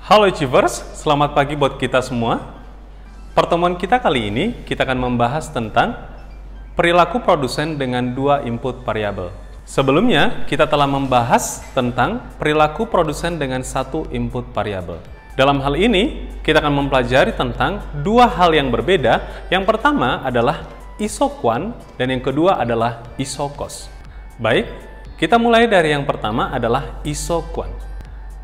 Halo Achievers, selamat pagi buat kita semua. Pertemuan kita kali ini, kita akan membahas tentang perilaku produsen dengan dua input variabel. Sebelumnya, kita telah membahas tentang perilaku produsen dengan satu input variabel. Dalam hal ini, kita akan mempelajari tentang dua hal yang berbeda. Yang pertama adalah isoquant dan yang kedua adalah isocost. Baik, kita mulai dari yang pertama adalah isoquant.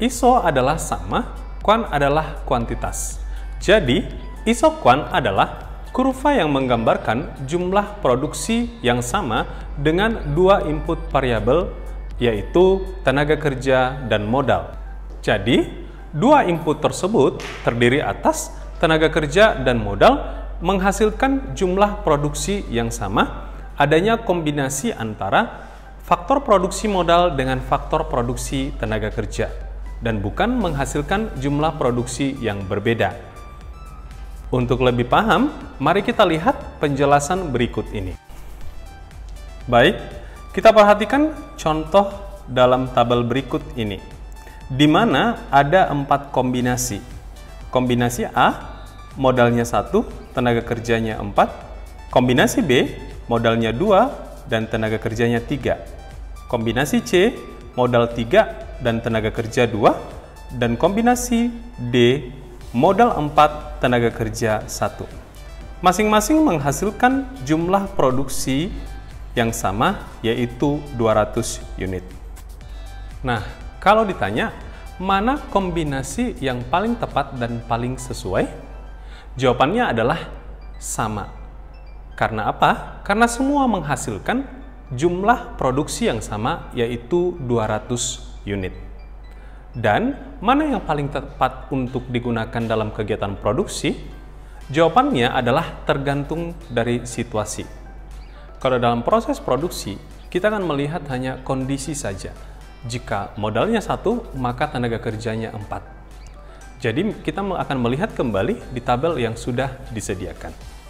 Iso adalah sama, quant adalah kuantitas. Jadi, isoquant adalah kurva yang menggambarkan jumlah produksi yang sama dengan dua input variabel, yaitu tenaga kerja dan modal. Jadi, dua input tersebut terdiri atas tenaga kerja dan modal menghasilkan jumlah produksi yang sama, adanya kombinasi antara faktor produksi modal dengan faktor produksi tenaga kerja, dan bukan menghasilkan jumlah produksi yang berbeda. Untuk lebih paham, mari kita lihat penjelasan berikut ini. Baik, kita perhatikan contoh dalam tabel berikut ini, di mana ada 4 kombinasi. Kombinasi A, modalnya 1, tenaga kerjanya 4. Kombinasi B, modalnya 2, dan tenaga kerjanya 3. Kombinasi C, modal 3, dan tenaga kerja 2, dan kombinasi D, modal 4, tenaga kerja 1. Masing-masing menghasilkan jumlah produksi yang sama, yaitu 200 unit. Nah, kalau ditanya, mana kombinasi yang paling tepat dan paling sesuai? Jawabannya adalah sama. Karena apa? Karena semua menghasilkan jumlah produksi yang sama, yaitu 200 unit. Dan mana yang paling tepat untuk digunakan dalam kegiatan produksi? Jawabannya adalah tergantung dari situasi. Kalau dalam proses produksi, kita akan melihat hanya kondisi saja. Jika modalnya 1, maka tenaga kerjanya 4. Jadi kita akan melihat kembali di tabel yang sudah disediakan.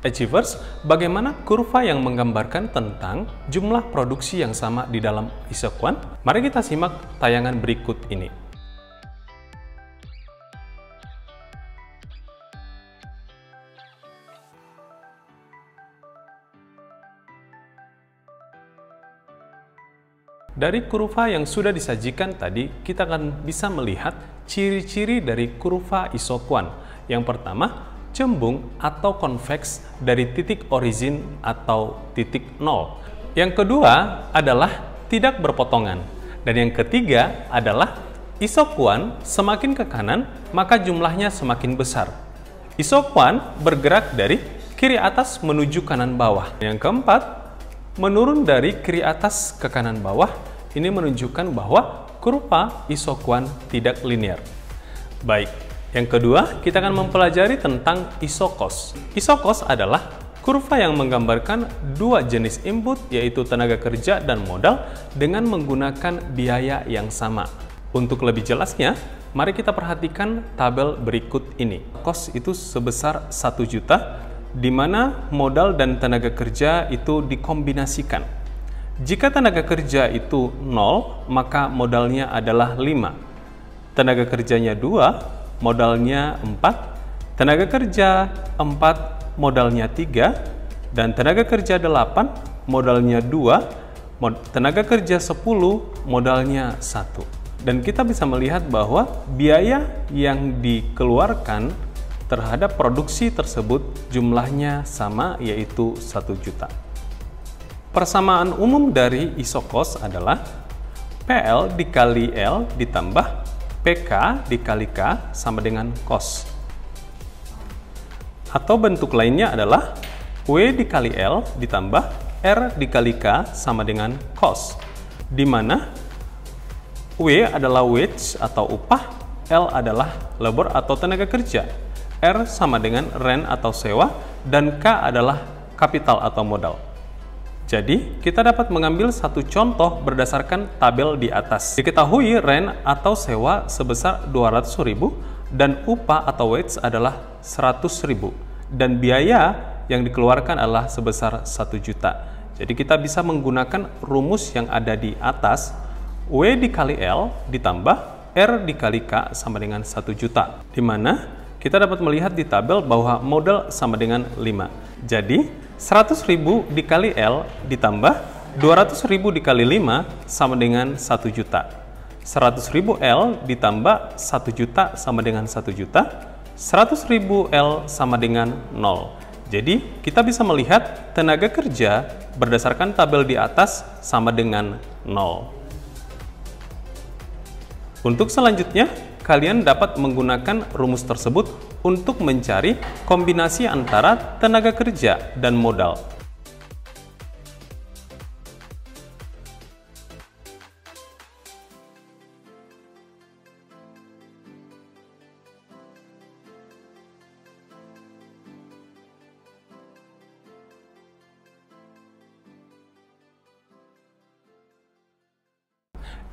Achievers, bagaimana kurva yang menggambarkan tentang jumlah produksi yang sama di dalam isoquant? Mari kita simak tayangan berikut ini. Dari kurva yang sudah disajikan tadi, kita akan bisa melihat ciri-ciri dari kurva isoquant. Yang pertama, cembung atau konveks dari titik origin atau titik nol. Yang kedua adalah tidak berpotongan. Dan yang ketiga adalah isoquant semakin ke kanan, maka jumlahnya semakin besar. Isoquant bergerak dari kiri atas menuju kanan bawah. Yang keempat, menurun dari kiri atas ke kanan bawah. Ini menunjukkan bahwa kurva isoquant tidak linear. Baik. Yang kedua, kita akan mempelajari tentang isocost. Isocost adalah kurva yang menggambarkan dua jenis input, yaitu tenaga kerja dan modal, dengan menggunakan biaya yang sama. Untuk lebih jelasnya, mari kita perhatikan tabel berikut ini. Cost itu sebesar 1 juta, di mana modal dan tenaga kerja itu dikombinasikan. Jika tenaga kerja itu 0, maka modalnya adalah 5. Tenaga kerjanya 2, modalnya 4, tenaga kerja 4, modalnya 3, dan tenaga kerja 8, modalnya 2, tenaga kerja 10, modalnya 1. Dan kita bisa melihat bahwa biaya yang dikeluarkan terhadap produksi tersebut jumlahnya sama, yaitu 1 juta. Persamaan umum dari isocost adalah PL dikali L ditambah PK dikali K sama dengan cost. Atau bentuk lainnya adalah W dikali L ditambah R dikali K sama dengan cost, di mana W adalah wage atau upah, L adalah labor atau tenaga kerja, R sama dengan rent atau sewa, dan K adalah kapital atau modal. Jadi, kita dapat mengambil satu contoh berdasarkan tabel di atas. Diketahui rent atau sewa sebesar 200.000 dan upah atau wage adalah 100.000 dan biaya yang dikeluarkan adalah sebesar 1 juta. Jadi kita bisa menggunakan rumus yang ada di atas, W dikali L ditambah R dikali K sama dengan 1 juta. Di mana kita dapat melihat di tabel bahwa modal sama dengan 5. Jadi, 100.000 dikali L ditambah 200.000 dikali 5 sama dengan 1 juta. 100.000 L ditambah 1 juta sama dengan 1 juta. 100.000 L sama dengan 0. Jadi, kita bisa melihat tenaga kerja berdasarkan tabel di atas sama dengan 0. Untuk selanjutnya, kalian dapat menggunakan rumus tersebut untuk mencari kombinasi antara tenaga kerja dan modal.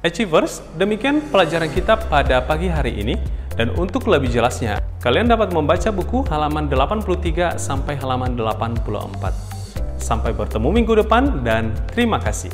Achievers, demikian pelajaran kita pada pagi hari ini, dan untuk lebih jelasnya, kalian dapat membaca buku halaman 83 sampai halaman 84. Sampai bertemu minggu depan dan terima kasih.